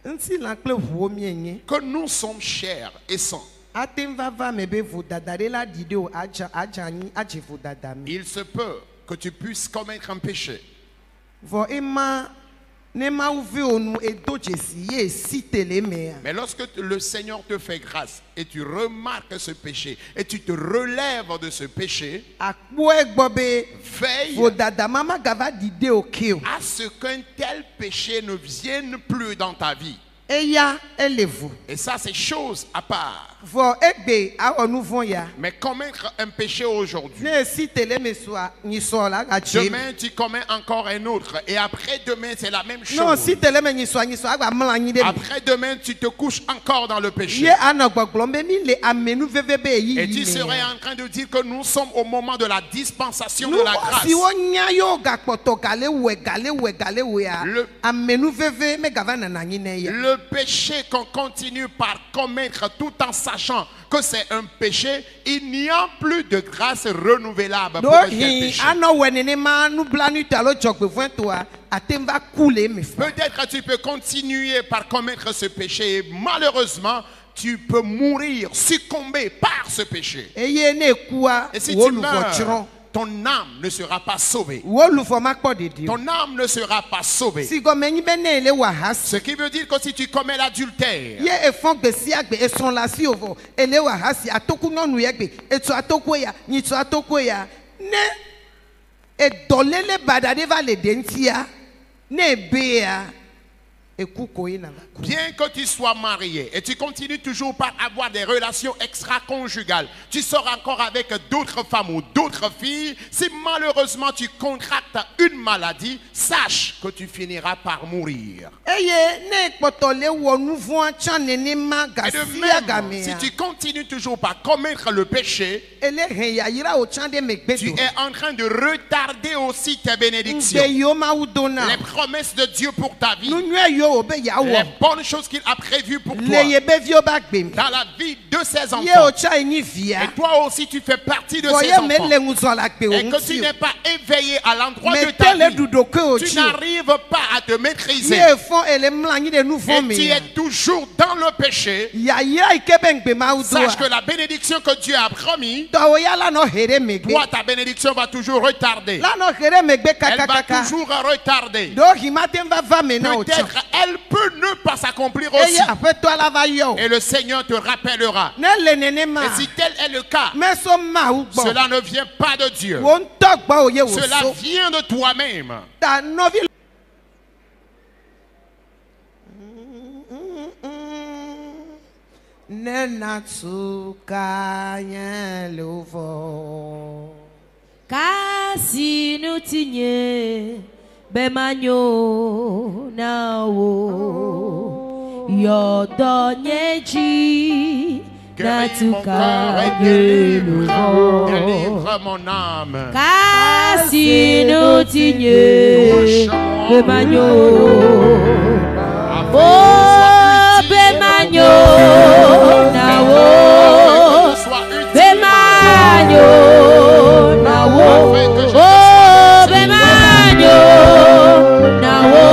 que nous sommes chers et saints. Il se peut que tu puisses commettre un péché. Mais lorsque le Seigneur te fait grâce et tu remarques ce péché et tu te relèves de ce péché, veille à ce qu'un tel péché ne vienne plus dans ta vie. Et ça, c'est chose à part. Mais commettre un péché aujourd'hui, demain tu commets encore un autre, et après demain c'est la même chose. Après demain tu te couches encore dans le péché. Et tu serais en train de dire que nous sommes au moment de la dispensation de la grâce. Le péché qu'on continue par commettre tout en sachant que c'est un péché, il n'y a plus de grâce renouvelable pour un tel péché. Peut-être tu peux continuer par commettre ce péché et malheureusement tu peux mourir, succomber par ce péché. Et si tu meurs, ton âme ne sera pas sauvée. Ton âme ne sera pas sauvée. Ce qui veut dire que si tu commets l'adultère, bien que tu sois marié et tu continues toujours par avoir des relations extra-conjugales, tu sors encore avec d'autres femmes ou d'autres filles, si malheureusement tu contractes une maladie, sache que tu finiras par mourir. Et de même, si tu continues toujours par commettre le péché, tu es en train de retarder aussi tes bénédictions, les promesses de Dieu pour ta vie, les bonnes choses qu'il a prévues pour toi dans la vie de ses enfants. Et toi aussi tu fais partie de ces enfants. Et que tu n'es pas éveillé à l'endroit de ta vie, tu n'arrives pas à te maîtriser et tu es toujours dans le péché, sache que la bénédiction que Dieu a promis, toi ta bénédiction va toujours retarder. Elle va toujours retarder. Peut-être elle peut ne pas s'accomplir aussi. Et le Seigneur te rappellera. Et si tel est le cas, cela ne vient pas de Dieu. Cela vient de toi-même. Kasi nous tigne Bemanyo na wo Yodonyeji na tukanye luvo. Délivre mon âme. Kasi nous tigne Bemanyo Bemanyo na wo Bemanyo na wo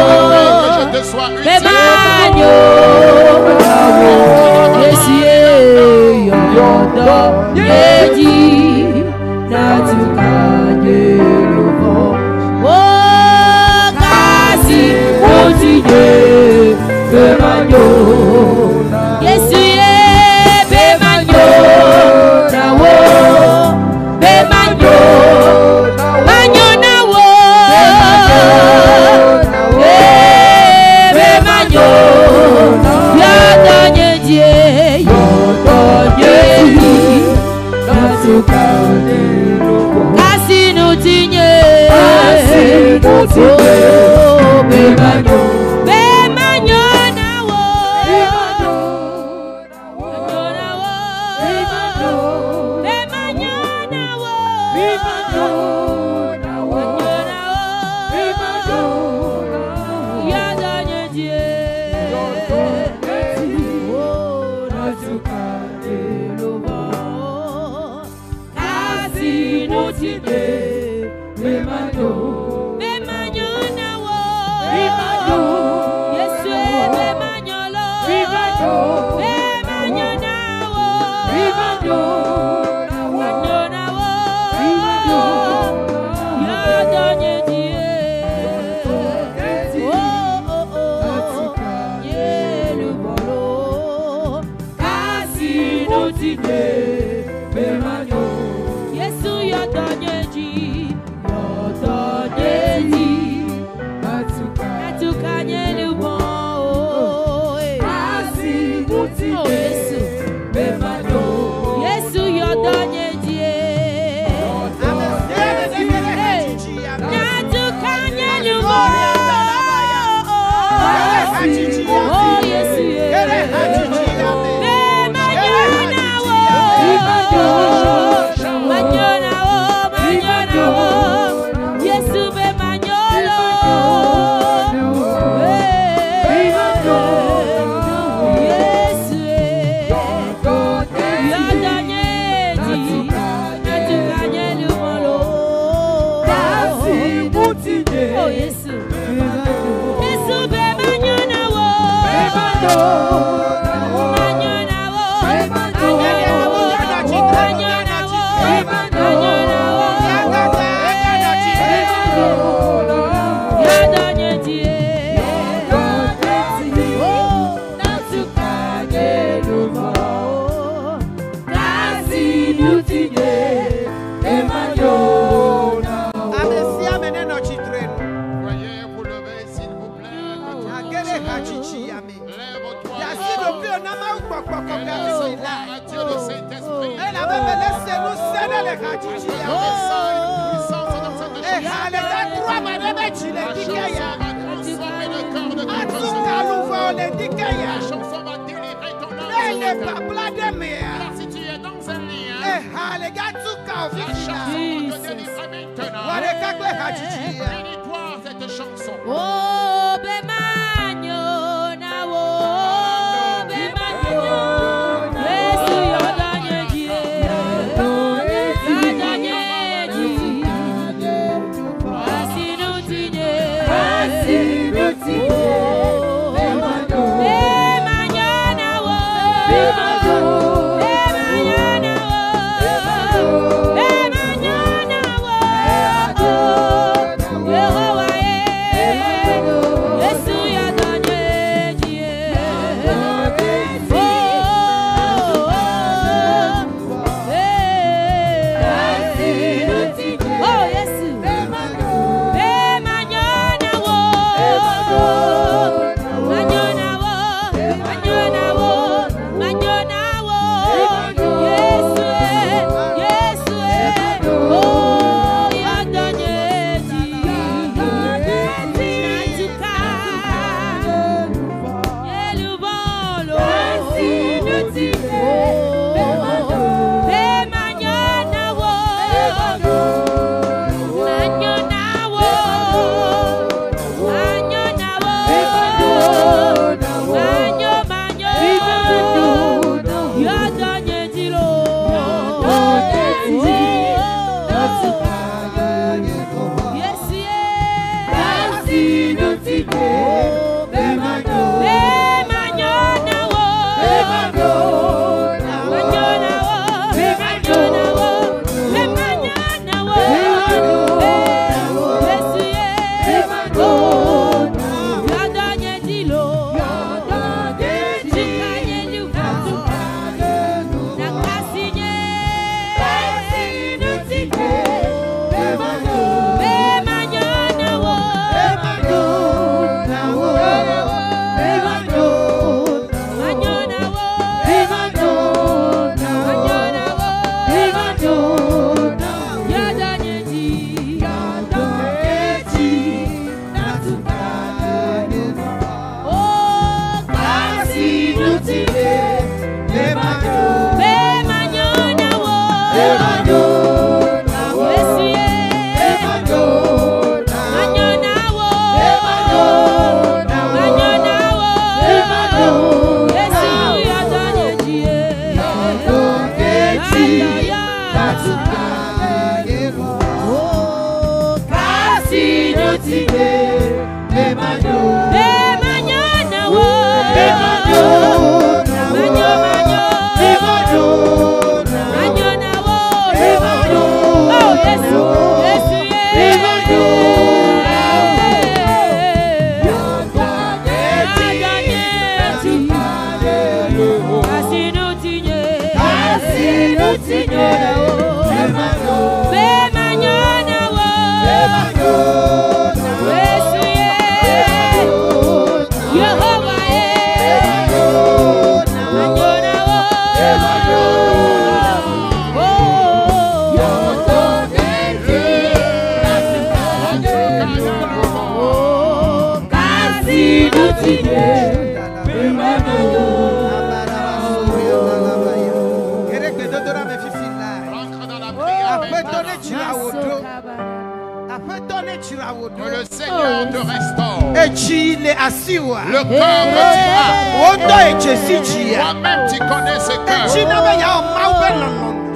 Oh Que le Seigneur te restaure. Le corps que tu as. Toi-même tu connais ce cœur.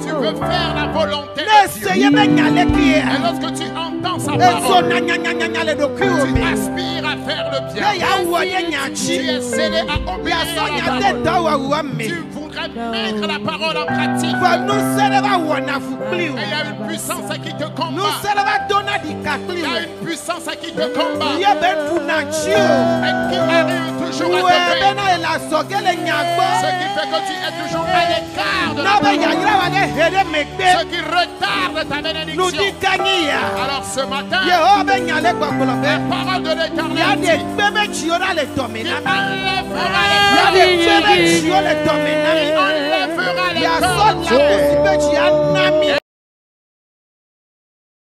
Tu veux faire la volonté de Dieu. Et lorsque tu entends sa parole, tu aspires à faire le bien. Tu es scellé à obéir à la parole. Tu voudrais mettre la parole en pratique. Et il y a une puissance qui te combat. Il y a une puissance qui te combat. Et qui arrive toujours à te vaincre. Ce qui fait que tu es toujours à l'écart de la parole. Ce qui retarde ta bénédiction. Alors ce matin, la parole de l'Éternel dit qu'il enlèvera les cordes.